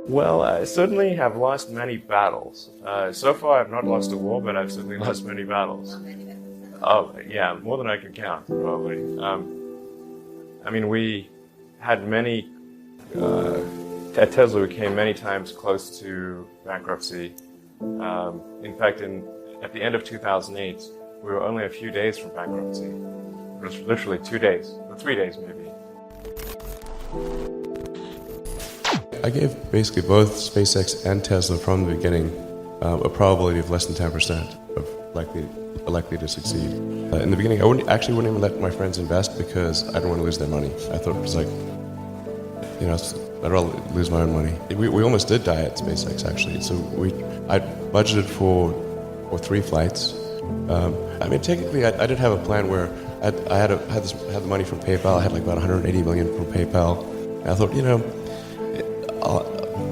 Well, I certainly have lost many battles. So far, I've not lost a war, but I've certainly lost many battles. Oh, yeah, more than I can count, probably. I mean, we had many, at Tesla, we came many times close to bankruptcy. In fact, at the end of 2008, we were only a few days from bankruptcy. It was literally 2 days, or 3 days maybe. I gave basically both SpaceX and Tesla from the beginning a probability of less than 10% of likely to succeed. In the beginning, I wouldn't even let my friends invest because I didn't want to lose their money. I thought it was like, I'd rather lose my own money. We almost did die at SpaceX actually. So I budgeted for 3 flights. I mean, technically, I did have a plan where I had the money from PayPal. I had like about 180 million from PayPal. And I thought,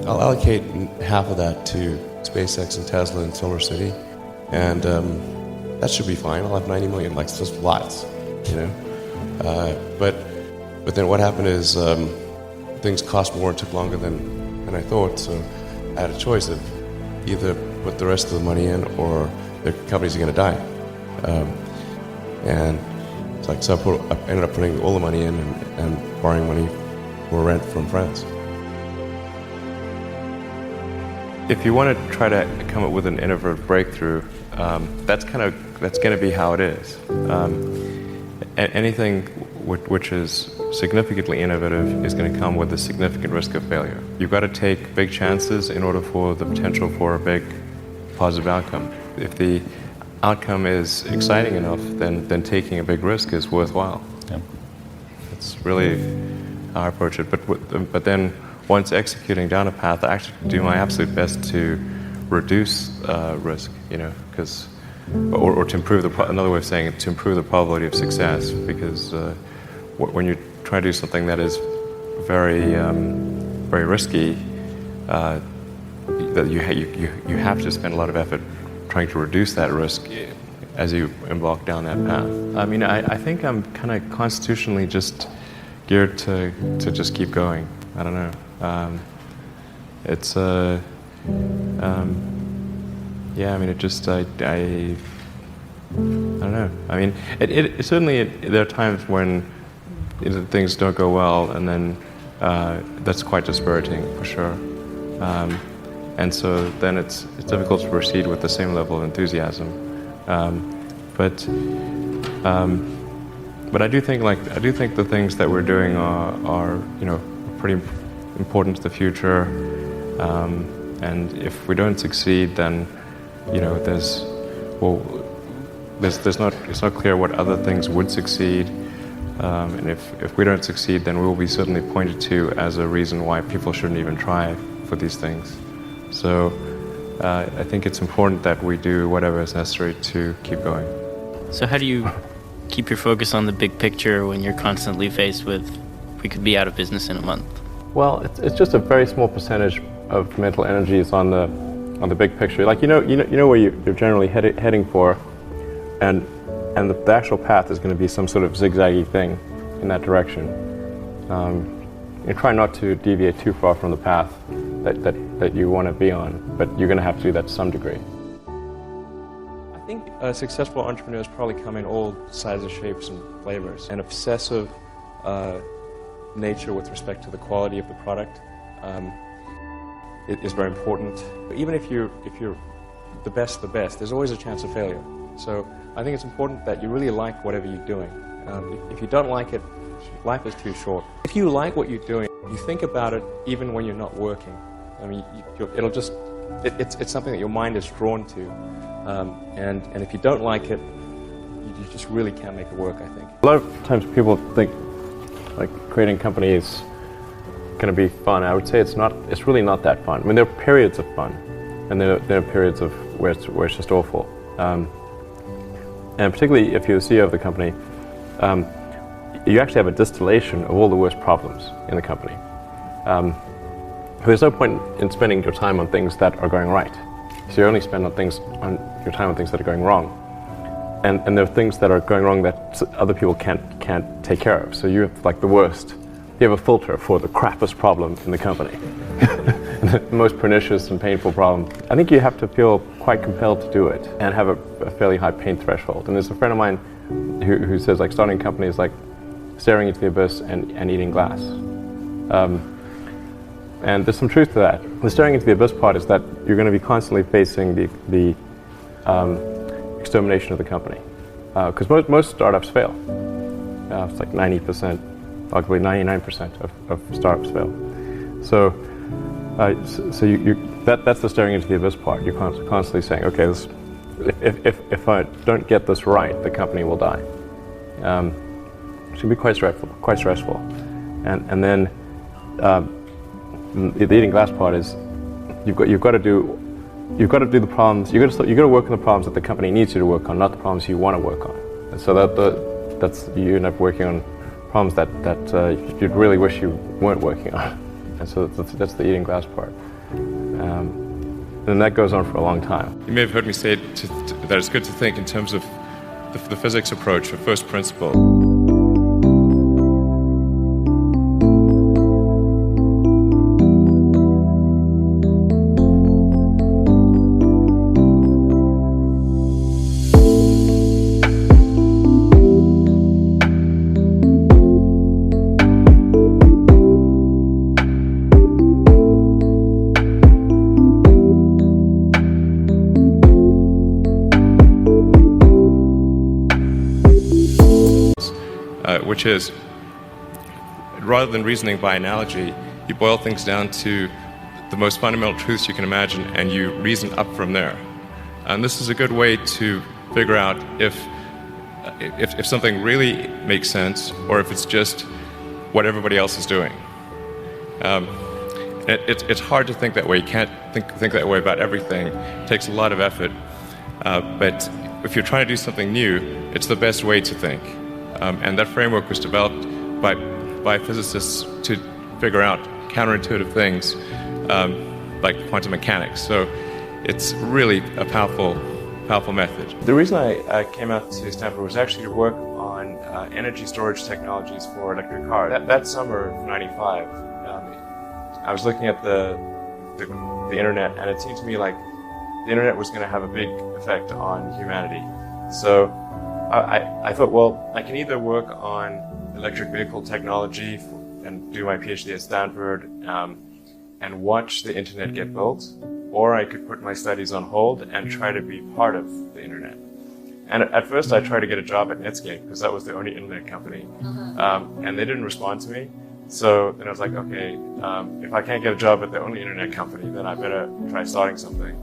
I'll allocate half of that to SpaceX and Tesla and Solar City, and that should be fine. I'll have 90 million, like, it's just lots, But then what happened is things cost more and took longer than I thought. So I had a choice of either put the rest of the money in or the companies are going to die. And it's like, so I ended up putting all the money in and borrowing money for rent from friends. If you want to try to come up with an innovative breakthrough, that's going to be how it is. Anything which is significantly innovative is going to come with a significant risk of failure. You've got to take big chances in order for the potential for a big positive outcome. If the outcome is exciting enough, then taking a big risk is worthwhile. Yeah. That's really how I approach it. But then once executing down a path, I actually do my absolute best to reduce risk, or to improve another way of saying it, to improve the probability of success. Because when you try to do something that is very, very risky, that you have to spend a lot of effort trying to reduce that risk as you embark down that path. I mean, I think I'm kind of constitutionally just geared to just keep going. I don't know. I mean, it just, I don't know. I mean, it certainly, there are times when things don't go well, and then that's quite dispiriting, for sure. And so then it's difficult to proceed with the same level of enthusiasm. But I do think the things that we're doing are pretty important to the future, and if we don't succeed, then it's not clear what other things would succeed, and if we don't succeed, then we will be certainly pointed to as a reason why people shouldn't even try for these things. So I think it's important that we do whatever is necessary to keep going. So how do you keep your focus on the big picture when you're constantly faced with, we could be out of business in a month? Well, it's just a very small percentage of mental energy is on the big picture. Like you know where you're generally heading for, and the actual path is going to be some sort of zigzaggy thing in that direction. You try not to deviate too far from the path that you want to be on, but you're going to have to do that to some degree. I think successful entrepreneurs probably come in all sizes, shapes, and flavors. An obsessive nature with respect to the quality of the product is very important. Even if you're the best, there's always a chance of failure. So I think it's important that you really like whatever you're doing. If you don't like it, life is too short. If you like what you're doing, you think about it even when you're not working. I mean, it's something that your mind is drawn to. And if you don't like it, you just really can't make it work, I think. A lot of times people think like creating a company is going to be fun. I would say it's not. It's really not that fun. I mean, there are periods of fun, and there are periods of where it's just awful. And particularly if you're the CEO of the company, you actually have a distillation of all the worst problems in the company. There's no point in spending your time on things that are going right. So you only spend your time on things that are going wrong. And there are things that are going wrong that other people can't take care of. So you have like the worst. You have a filter for the crappiest problem in the company. And the most pernicious and painful problem, I think you have to feel quite compelled to do it and have a fairly high pain threshold. And there's a friend of mine who says like starting a company is like staring into the abyss and eating glass. And there's some truth to that. The staring into the abyss part is that you're going to be constantly facing the extermination of the company. Because most startups fail. It's like 90%, arguably 99% of startups fail. So that's the staring into the abyss part. You're constantly saying, okay, if I don't get this right, the company will die. It can be quite stressful. And then the eating glass part is you've got to do the problems. You've got to work on the problems that the company needs you to work on, not the problems you want to work on. And so that's you end up working on problems that you'd really wish you weren't working on. And so that's the eating glass part. And that goes on for a long time. You may have heard me say that it's good to think in terms of the physics approach, or first principle. Which is, rather than reasoning by analogy, you boil things down to the most fundamental truths you can imagine, and you reason up from there. And this is a good way to figure out if something really makes sense, or if it's just what everybody else is doing. It's hard to think that way. You can't think that way about everything. It takes a lot of effort. But if you're trying to do something new, it's the best way to think. And that framework was developed by physicists to figure out counterintuitive things like quantum mechanics. So it's really a powerful method. The reason I came out to Stanford was actually to work on energy storage technologies for electric cars. That summer of '95, I was looking at the internet, and it seemed to me like the internet was going to have a big effect on humanity. So I thought, well, I can either work on electric vehicle technology and do my PhD at Stanford and watch the internet get built, or I could put my studies on hold and try to be part of the internet. And at first I tried to get a job at Netscape because that was the only internet company, and they didn't respond to me. So then I was like, okay, if I can't get a job at the only internet company, then I better try starting something.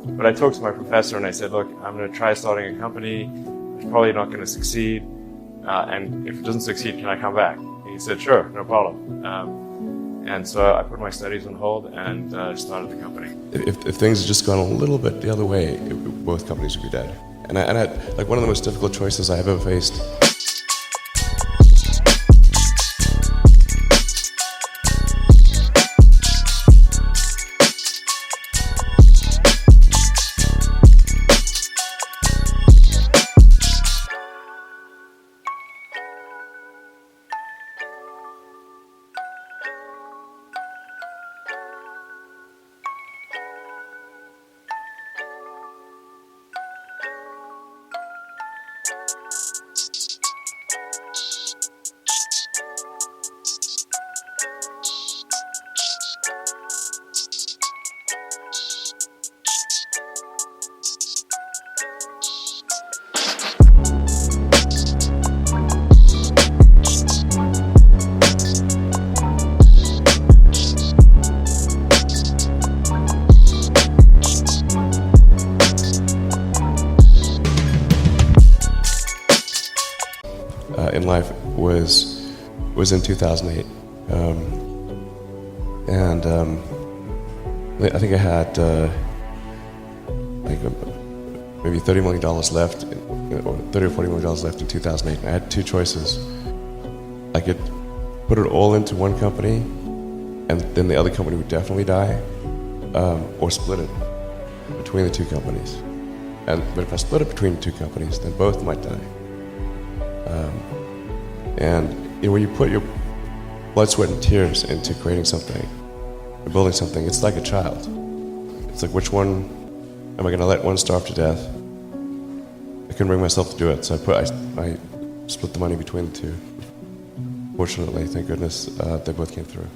But I talked to my professor and I said, look, I'm going to try starting a company. It's probably not going to succeed. And if it doesn't succeed, can I come back? And he said, sure, no problem. And so I put my studies on hold and started the company. If things had just gone a little bit the other way, both companies would be dead. And I had like one of the most difficult choices I've ever faced. In life was in 2008, and I think I had maybe $30 million left, or $30 or $40 million left in 2008. I had two choices. I could put it all into one company, and then the other company would definitely die, or split it between the two companies. But if I split it between the two companies, then both might die. And when you put your blood, sweat, and tears into creating something, building something, it's like a child. It's like, which one am I going to let one starve to death? I couldn't bring myself to do it, so I split the money between the two. Fortunately, thank goodness, they both came through.